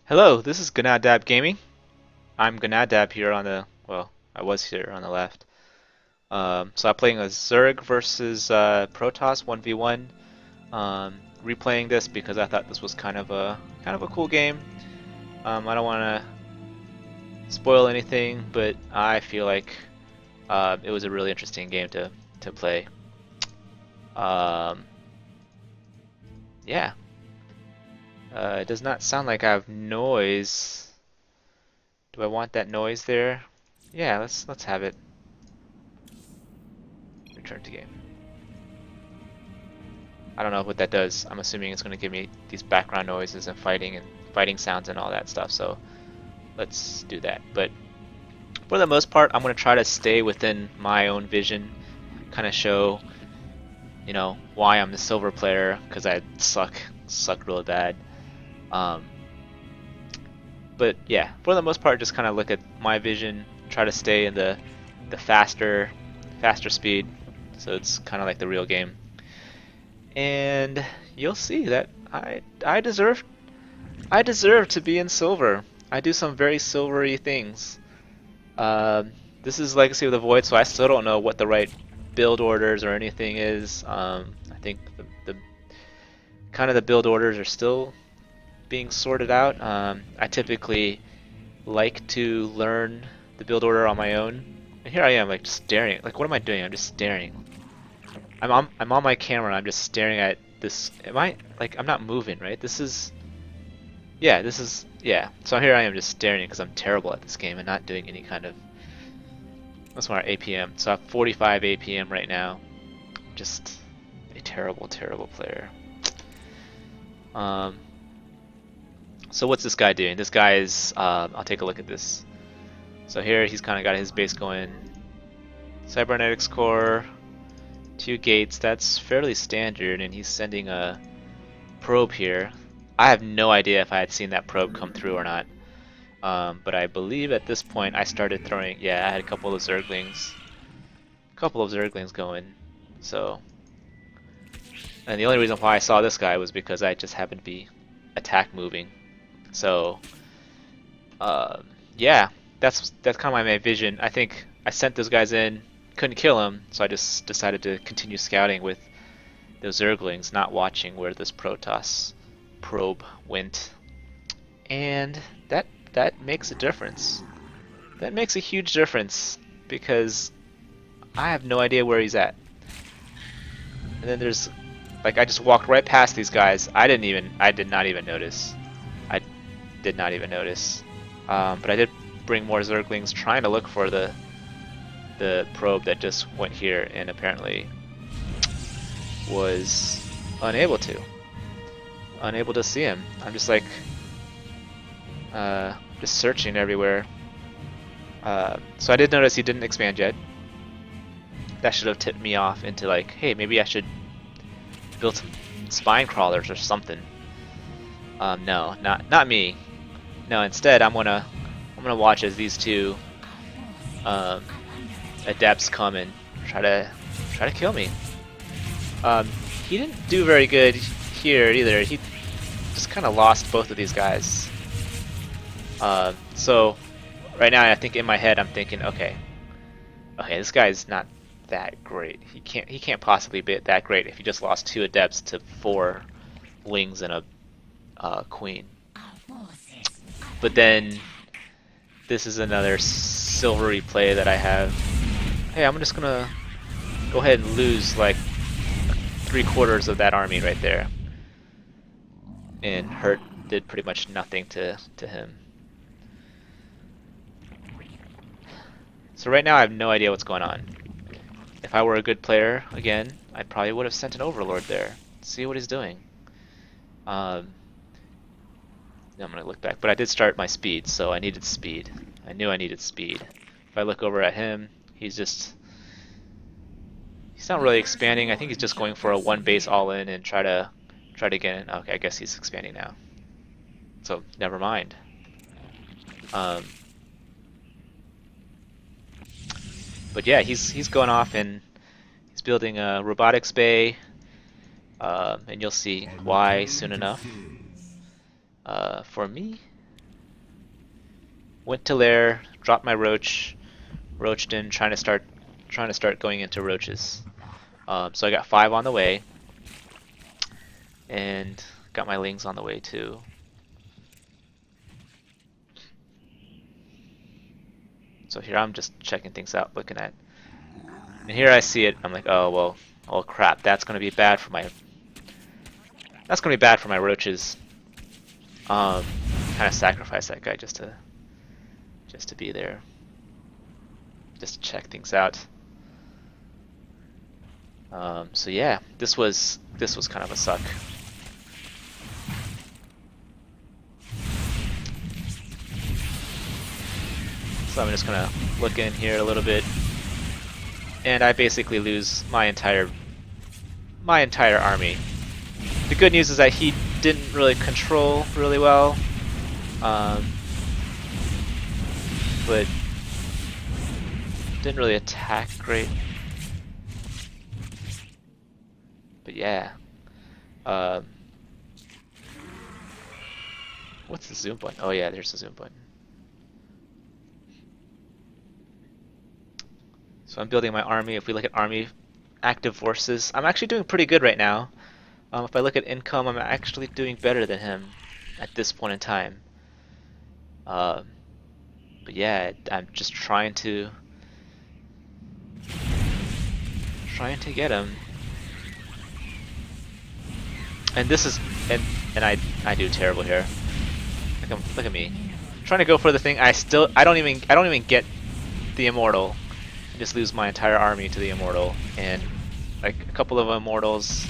Hello, this is Ganadab Gaming. I'm Ganadab here on the, well, I was here on the left. So I'm playing a Zerg versus Protoss 1v1. Replaying this because I thought this was kind of a cool game. I don't want to spoil anything, but I feel like it was a really interesting game to play. Um, yeah, it does not sound like I have noise. Do I want that noise there? Yeah, let's have it. Return to game. I don't know what that does. I'm assuming it's going to give me these background noises and fighting sounds and all that stuff. So let's do that. But for the most part, I'm going to try to stay within my own vision, kind of show, why I'm the silver player because I suck really bad. Um, but yeah, for the most part, just kind of look at my vision, try to stay in the faster speed, so it's kind of like the real game. And you'll see that I deserve to be in silver. I do some very silvery things. This is Legacy of the Void, so I still don't know what the right build orders or anything is. I think the kind of the build orders are still being sorted out. I typically like to learn the build order on my own. And here I am, like, just staring. Like, what am I doing? I'm just staring. I'm on my camera and I'm just staring at this. Am I like I'm not moving, right? Yeah. So here I am just staring because I'm terrible at this game and not doing any kind of. That's why APM. So I have 45 APM right now. Just a terrible player. Um. So what's this guy doing? This guy is. I'll take a look at this. So here he's kind of got his base going. Cybernetics core. 2 gates, that's fairly standard, and he's sending a probe here. I have no idea if I had seen that probe come through or not. But I believe at this point I started throwing, yeah, I had a couple of Zerglings. Going. So, and the only reason why I saw this guy was because I just happened to be attack moving. So, yeah, that's kind of my vision. I think I sent those guys in, couldn't kill him, so I just decided to continue scouting with those Zerglings, not watching where this Protoss probe went. And that makes a difference. That makes a huge difference because I have no idea where he's at. And then there's like I just walked right past these guys. I did not even notice. I did not even notice. But I did bring more Zerglings trying to look for the probe that just went here and apparently was unable to see him. I'm just like just searching everywhere. So I did notice he didn't expand yet. That should have tipped me off into like, hey, maybe I should build some spine crawlers or something. No, not me. No, instead I'm gonna watch as these two adepts come and try to kill me. He didn't do very good here either. He just kind of lost both of these guys. So right now I think in my head I'm thinking, okay, this guy's not that great. He can't possibly be that great if he just lost 2 adepts to 4 wings and a queen. But then this is another silvery play that I have. Hey, I'm just gonna go ahead and lose like 3/4 of that army right there. And Hurt did pretty much nothing to him. So right now I have no idea what's going on. If I were a good player, again, I probably would have sent an Overlord there. See what he's doing. I'm gonna look back, but I did start my speed, so I needed speed. I knew I needed speed. If I look over at him, he's not really expanding. I think he's just going for a 1 base all in and try to get in. Okay, I guess he's expanding now. So never mind. But yeah, he's going off and he's building a robotics bay, and you'll see why soon enough. For me, Went to lair, dropped my roach, roached in, trying to start going into roaches. So I got 5 on the way, and got my lings on the way too. So here I'm just checking things out, looking at, and here I see it. I'm like, oh well, oh crap, that's gonna be bad for my roaches. Kind of sacrifice that guy just to be there, just to check things out. So yeah, this was kind of a suck. So I'm just gonna look in here a little bit, and I basically lose my entire army. The good news is that he didn't really control really well, but didn't really attack great. But yeah, what's the zoom button? Oh yeah, there's the zoom button. So I'm building my army. If we look at army active forces, I'm actually doing pretty good right now. If I look at income, I'm actually doing better than him at this point in time. But yeah, I'm just trying to get him. And this is and I do terrible here. Look at me. I'm trying to go for the thing. I don't even get the immortal. I just lose my entire army to the immortal, and like a couple of immortals,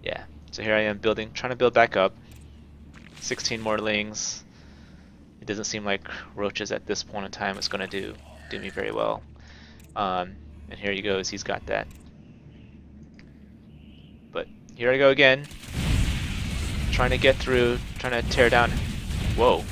yeah. So here I am trying to build back up. 16 more lings. It doesn't seem like roaches at this point in time is going to do me very well. And here he goes. He's got that. But here I go again, trying to get through, trying to tear down. Whoa.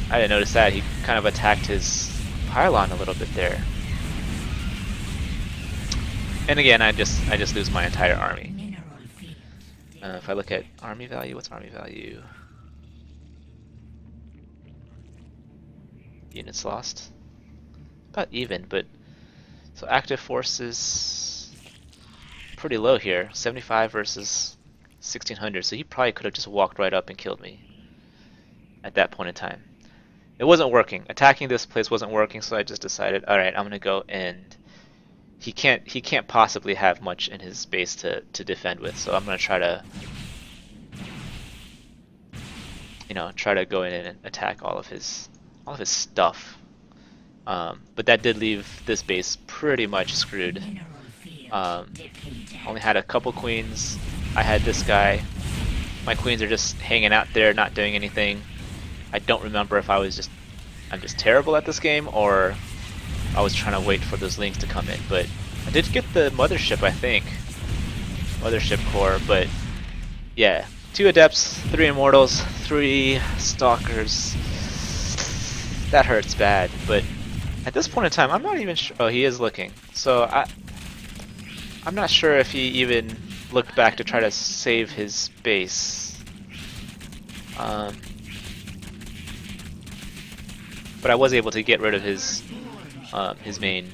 I didn't notice that. He kind of attacked his pylon a little bit there. And again, I just lose my entire army. If I look at army value, what's army value? Units lost. About even, but so active forces pretty low here. 75 versus 1600. So he probably could have just walked right up and killed me at that point in time. It wasn't working. Attacking this place wasn't working, so I just decided, all right, I'm gonna go, and he can't possibly have much in his base to defend with. So I'm gonna try to, go in and attack all of his stuff. But that did leave this base pretty much screwed. Only had a couple queens. I had this guy. My queens are just hanging out there, not doing anything. I don't remember if I'm just terrible at this game, or I was trying to wait for those lings to come in. But I did get the mothership, I think. Mothership core, but yeah. 2 adepts, 3 immortals, 3 stalkers. That hurts bad, but at this point in time, I'm not even sure. Oh, he is looking. So I'm not sure if he even looked back to try to save his base. But I was able to get rid of his main,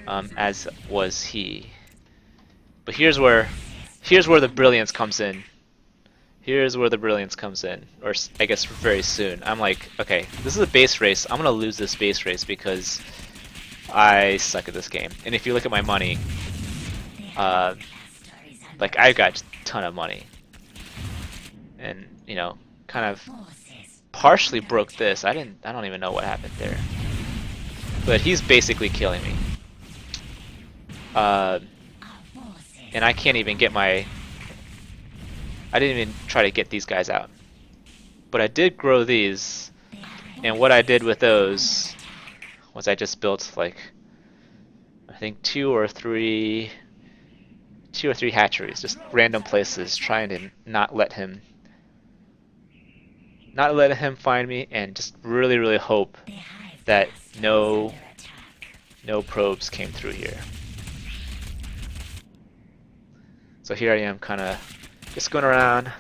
as was he. But here's where the brilliance comes in. Here's where the brilliance comes in, or I guess very soon. I'm like, okay, this is a base race. I'm gonna lose this base race because I suck at this game. And if you look at my money, like I've got a ton of money, and kind of partially broke this. I don't even know what happened there, but he's basically killing me. And I can't even get I didn't even try to get these guys out. But I did grow these, and what I did with those was I just built like, I think 2 or 3 hatcheries, just random places, trying to not let him find me, and just really hope that no probes came through here. So here I am, kind of just going around,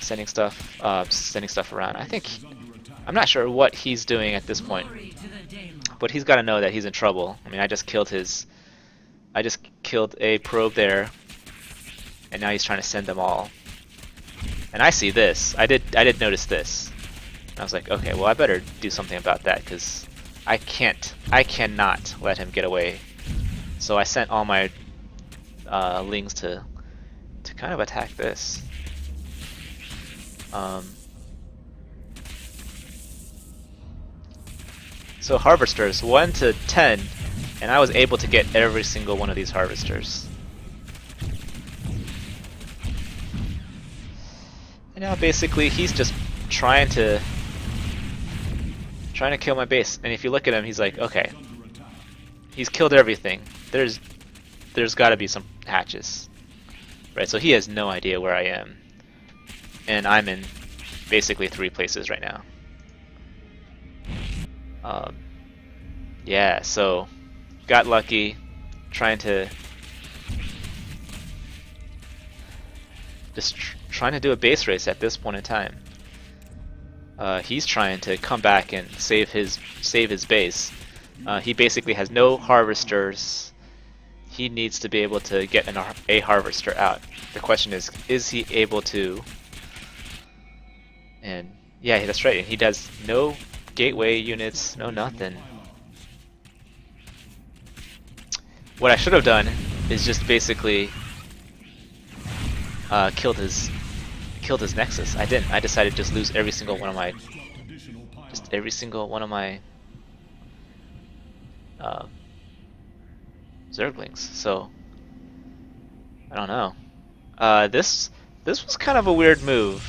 sending stuff around. I'm not sure what he's doing at this point, but he's got to know that he's in trouble. I mean, I just killed a probe there, and now he's trying to send them all. And I see this. I did notice this. And I was like, okay, well, I better do something about that because I cannot let him get away. So I sent all my lings to kind of attack this. So harvesters 1 to 10, and I was able to get every single one of these harvesters. And now basically he's just trying to kill my base. And if you look at him, he's like, okay, he's killed everything. There's got to be some hatches, right? So he has no idea where I am, and I'm in basically 3 places right now. Yeah, so got lucky, trying to do a base race at this point in time. He's trying to come back and save his base. He basically has no harvesters. He needs to be able to get a harvester out. The question is he able to? And yeah, that's right. He does no gateway units, no nothing. What I should have done is just basically killed his nexus. I didn't. I decided to just lose every single one of my Zerglings. So I don't know. This was kind of a weird move.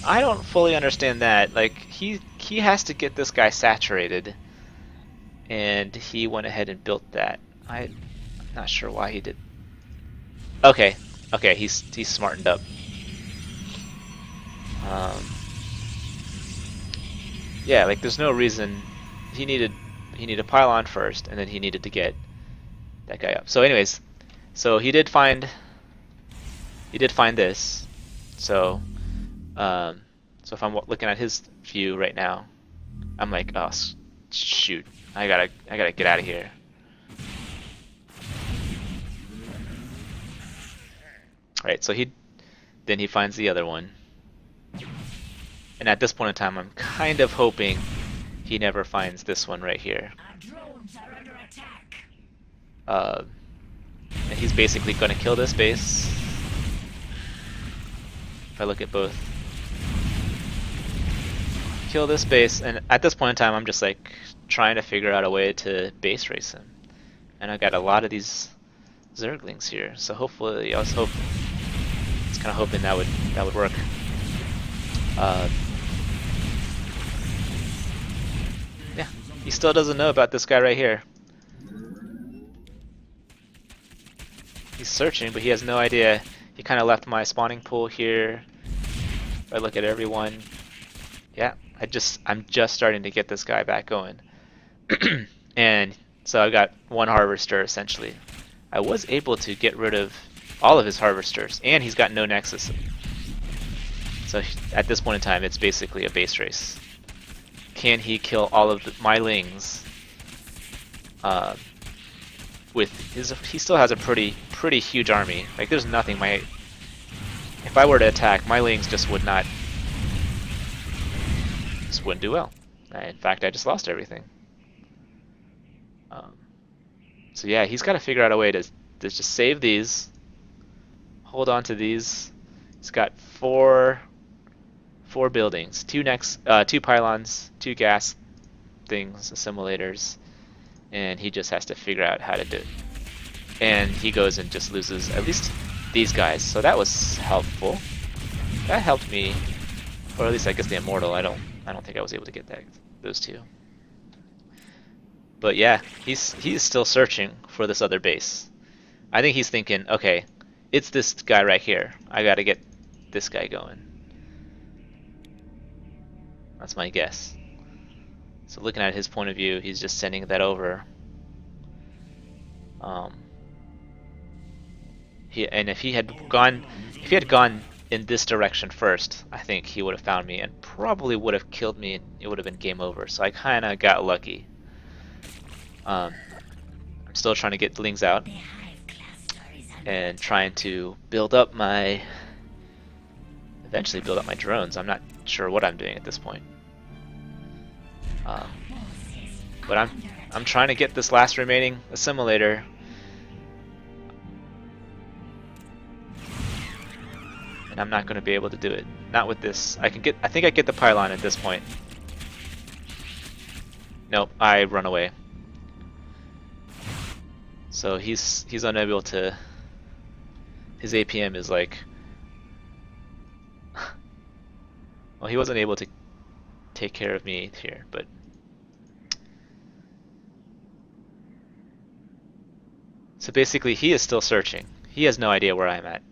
I don't fully understand that. Like he has to get this guy saturated, and he went ahead and built that. I'm not sure why he did. Okay, he's smartened up. Yeah, like there's no reason he needed a pylon first, and then he needed to get that guy up. So anyways, so he did find this. So so if I'm looking at his view right now, I'm like, oh shoot, I gotta get out of here. Right, so he finds the other one. And at this point in time, I'm kind of hoping he never finds this one right here. And he's basically going to kill this base. If I look at both. Kill this base, and at this point in time, I'm just like trying to figure out a way to base race him. And I got a lot of these Zerglings here, so hopefully I was kind of hoping that would work. Yeah, he still doesn't know about this guy right here. He's searching, but he has no idea. He kind of left my spawning pool here. If I look at everyone, yeah, I'm just starting to get this guy back going. And so I got one harvester essentially. I was able to get rid of all of his harvesters, and he's got no nexus. So at this point in time, it's basically a base race. Can he kill all of my lings? He still has a pretty huge army. Like there's nothing. If I were to attack, my lings just wouldn't do well. In fact, I just lost everything. So yeah, he's got to figure out a way to just save these. Hold on to these. He's got four buildings, two pylons, 2 gas things, assimilators, and he just has to figure out how to do it. And he goes and just loses at least these guys, so that was helpful. That helped me, or at least I guess the immortal. I don't think I was able to get those two. But yeah, he's still searching for this other base. I think he's thinking, okay, it's this guy right here. I gotta get this guy going. That's my guess. So looking at his point of view, he's just sending that over. If he had gone in this direction first, I think he would have found me and probably would have killed me, and it would have been game over. So I kind of got lucky. I'm still trying to get Lings out and trying to eventually build up my drones. I'm not sure what I'm doing at this point. But I'm trying to get this last remaining assimilator. And I'm not going to be able to do it. Not with this. I think I get the pylon at this point. Nope, I run away. So he's unable to. His APM is like. Well, he wasn't able to take care of me here, but. So basically, he is still searching. He has no idea where I'm at.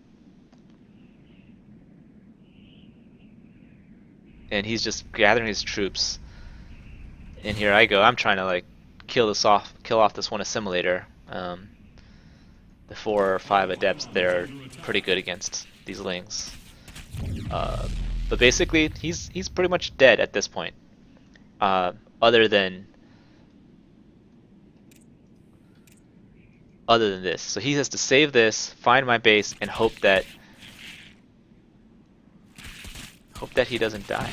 And he's just gathering his troops. And here I go. I'm trying to like kill off this one assimilator. The 4 or 5 adepts, they're pretty good against these Lings. But basically, he's pretty much dead at this point. Other than this. So he has to save this, find my base, and hope that he doesn't die.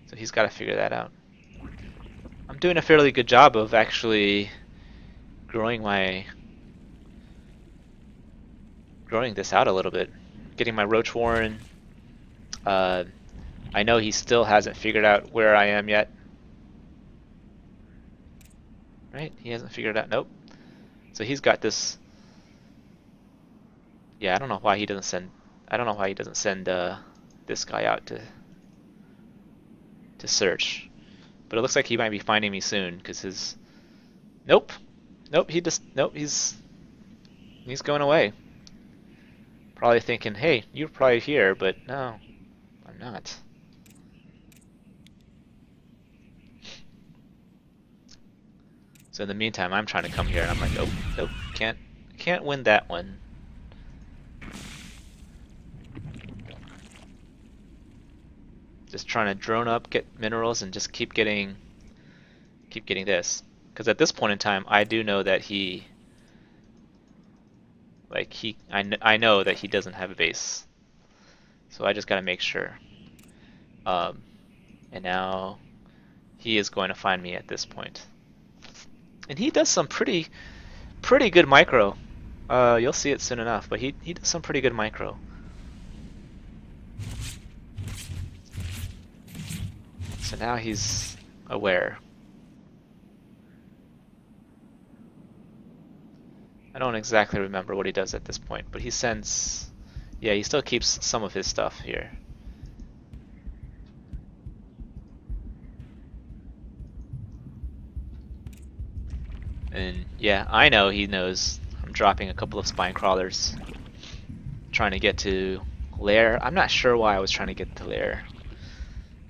So he's got to figure that out. I'm doing a fairly good job of actually growing this out a little bit. Getting my Roach Warren. I know he still hasn't figured out where I am yet. Right? He hasn't figured it out. Nope. So he's got this. Yeah, I don't know why he doesn't send. I don't know why he doesn't send this guy out to search. But it looks like he might be finding me soon because his. Nope. Nope. He's going away. Probably thinking, hey, you're probably here, but no, I'm not. So in the meantime, I'm trying to come here, and I'm like, nope, nope, can't win that one. Just trying to drone up, get minerals, and just keep getting this. Because at this point in time, I do know that I know that he doesn't have a base. So I just gotta make sure. And now he is going to find me at this point. And he does some pretty good micro. You'll see it soon enough, but he does some pretty good micro. So now he's aware. I don't exactly remember what he does at this point, but he sends. Yeah, he still keeps some of his stuff here. And yeah, I know he knows I'm dropping a couple of spine crawlers. Trying to get to Lair. I'm not sure why I was trying to get to Lair.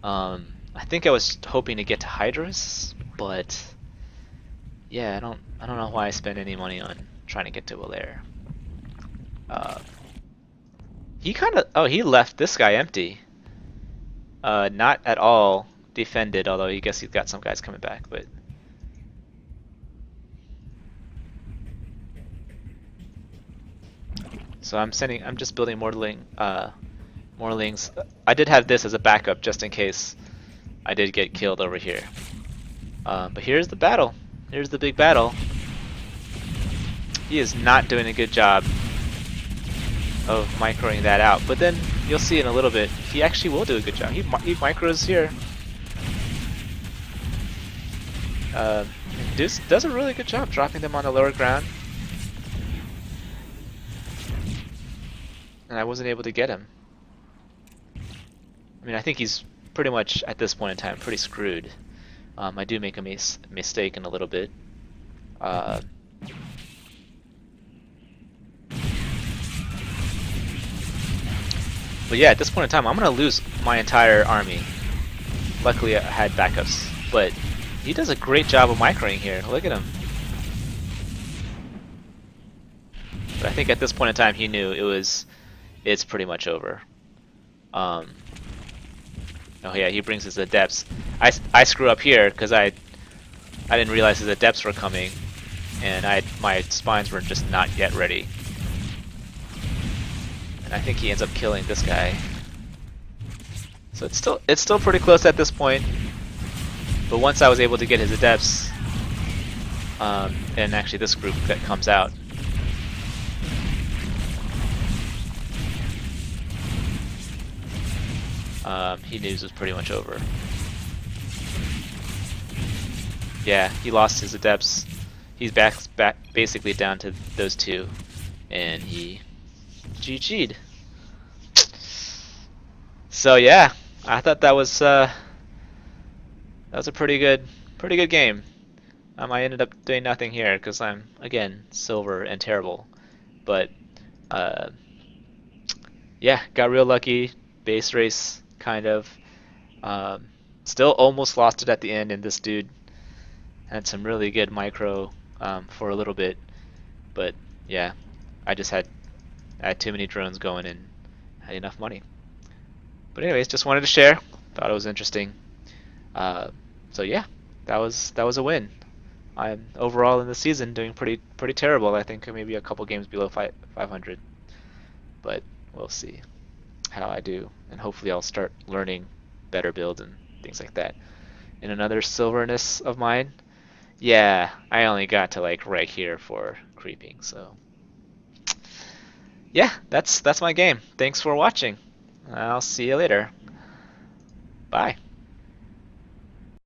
I think I was hoping to get to Hydrus, but yeah, I don't know why I spent any money on trying to get to a Lair. He left this guy empty. Not at all defended, although I guess he's got some guys coming back, but so I'm just building more Lings. I did have this as a backup just in case I did get killed over here. But here's the battle. Here's the big battle. He is not doing a good job of microing that out. But then you'll see in a little bit, he actually will do a good job. He micros here. Does a really good job dropping them on the lower ground. And I wasn't able to get him. I mean, I think he's pretty much, at this point in time, pretty screwed. I do make a mistake in a little bit. But yeah, at this point in time, I'm going to lose my entire army. Luckily, I had backups. But he does a great job of microing here. Look at him. But I think at this point in time, he knew it's pretty much over. Um, oh yeah, he brings his adepts. I screw up here because I didn't realize his adepts were coming, and my spines were just not yet ready. And I think he ends up killing this guy. So it's still pretty close at this point. But once I was able to get his adepts, and actually this group that comes out, he knew it was pretty much over. Yeah, he lost his adepts. He's back basically down to those two, and he GG'd. So yeah, I thought that was a pretty good game. I ended up doing nothing here because I'm again silver and terrible, but uh, yeah, got real lucky. Base race kind of. Um, Still almost lost it at the end, and this dude had some really good micro for a little bit, but yeah, I had too many drones going and had enough money. But anyways, just wanted to share. Thought it was interesting. Uh, so yeah, that was a win. I'm overall in the season doing pretty terrible. I think maybe a couple games below 500, but we'll see how I do, and hopefully I'll start learning better builds and things like that. In another silverness of mine, yeah, I only got to like right here for creeping. So yeah, that's my game. Thanks for watching. I'll see you later. Bye.